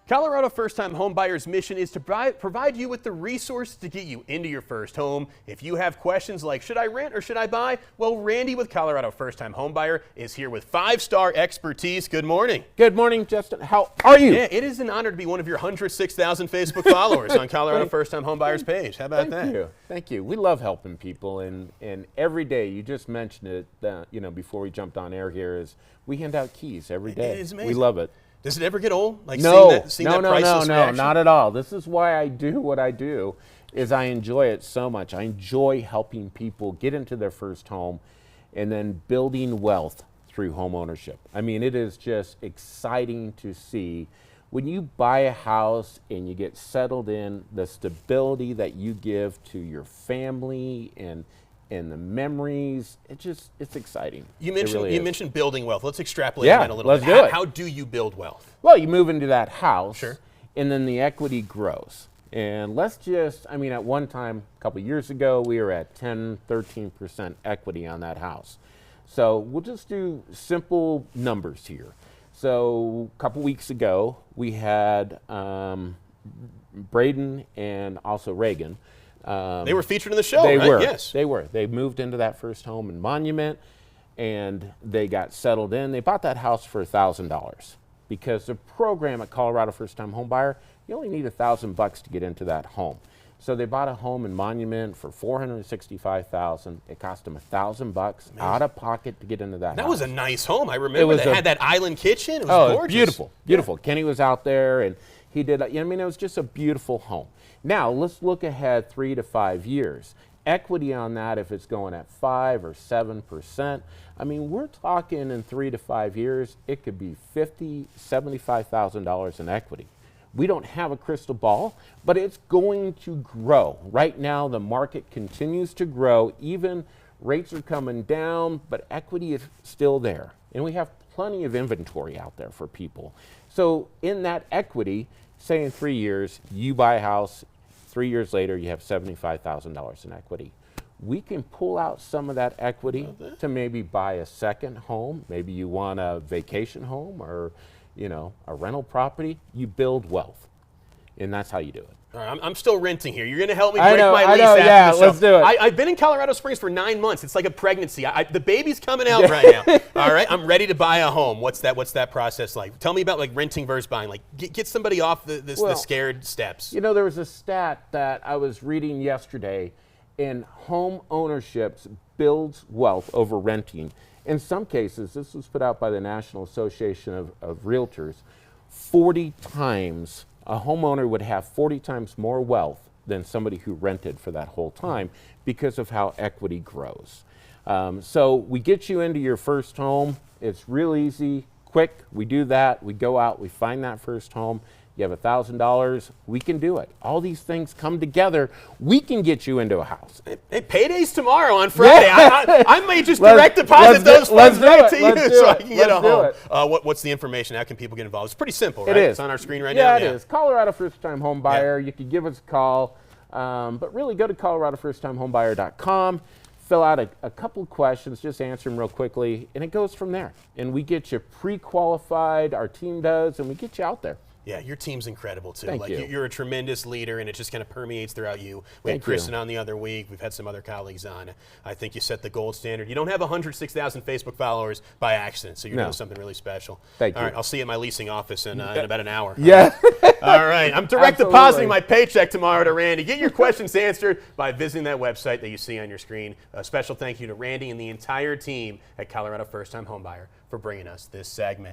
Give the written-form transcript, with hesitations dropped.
Colorado first-time homebuyers' mission is to provide you with the resources to get you into your first home. If you have questions like, should I rent or should I buy? Well, Randy with Colorado First-Time Homebuyer is here with 5-star expertise. Good morning. Good morning, Justin. How are you? Yeah, it is an honor to be one of your 106,000 Facebook followers on Colorado First-Time Homebuyers page. How about that? Thank you. Thank you. We love helping people, and every day, you just mentioned it, before we jumped on air here, is we hand out keys every day. It is amazing. We love it. Does it ever get old? Like No, seeing that priceless no, reaction? not at all. This is why I do what I do, is I enjoy it so much. I enjoy helping people get into their first home and then building wealth through home ownership. I mean, it is just exciting to see when you buy a house and you get settled in, the stability that you give to your family and the memories. It's exciting. You mentioned building wealth. Let's extrapolate Yeah, that a little let's bit. do it. How do you build wealth? Well, you move into that house, Sure. and then the equity grows. And at one time, a couple years ago, we were at 10, 13% equity on that house. So we'll just do simple numbers here. So a couple weeks ago, we had Braden and also Reagan. They were featured in the show, They right? were. Yes. They were. They moved into that first home in Monument, and they got settled in. They bought that house for $1,000 because the program at Colorado First Time Homebuyer, you only need $1,000 to get into that home. So they bought a home in Monument for $465,000. It cost them $1,000 out of pocket to get into that house. That was a nice home. I remember it had that island kitchen. It was gorgeous. Beautiful, beautiful. Yeah. Kenny was out there, and he did. It was just a beautiful home. Now let's look ahead 3 to 5 years. Equity on that, if it's going at 5 or 7%, we're talking in 3 to 5 years, it could be $50,000, $75,000 in equity. We don't have a crystal ball, but it's going to grow. Right now, the market continues to grow. Even rates are coming down, but equity is still there. And we have plenty of inventory out there for people. So in that equity, say in 3 years, you buy a house, 3 years later, you have $75,000 in equity. We can pull out some of that equity to maybe buy a second home. Maybe you want a vacation home or a rental property. You build wealth, and that's how you do it. All right, I'm still renting here. You're going to help me break my lease after the show. Let's do it. I've been in Colorado Springs for 9 months. It's like a pregnancy. The baby's coming out right now. All right, I'm ready to buy a home. What's that process like? Tell me about like renting versus buying. Like get somebody off the scared steps. There was a stat that I was reading yesterday, and home ownership builds wealth over renting. In some cases, this was put out by the National Association of Realtors, 40 times. A homeowner would have 40 times more wealth than somebody who rented for that whole time because of how equity grows. So we get you into your first home. It's real easy, quick. We do that. We go out. We find that first home. You have $1,000. We can do it. All these things come together. We can get you into a house. Hey, payday's tomorrow on Friday. Yeah. I may just direct deposit those funds right to you so I can get a home. What's the information? How can people get involved? It's pretty simple, right? It is. It's on our screen right now. Yeah, it is. Colorado First Time Homebuyer. You can give us a call. But really, go to coloradofirsttimehomebuyer.com. Fill out a couple of questions, just answer them real quickly, and it goes from there. And we get you pre-qualified, our team does, and we get you out there. Yeah, your team's incredible, too. Thank you. You're a tremendous leader, and it just kind of permeates throughout you. We had Kristen on the other week. We've had some other colleagues on. I think you set the gold standard. You don't have 106,000 Facebook followers by accident, so you're doing something really special. Thank you. All right, I'll see you at my leasing office in about an hour. Yeah. All right, I'm direct depositing my paycheck tomorrow to Randy. Get your questions answered by visiting that website that you see on your screen. A special thank you to Randy and the entire team at Colorado First Time Homebuyer for bringing us this segment.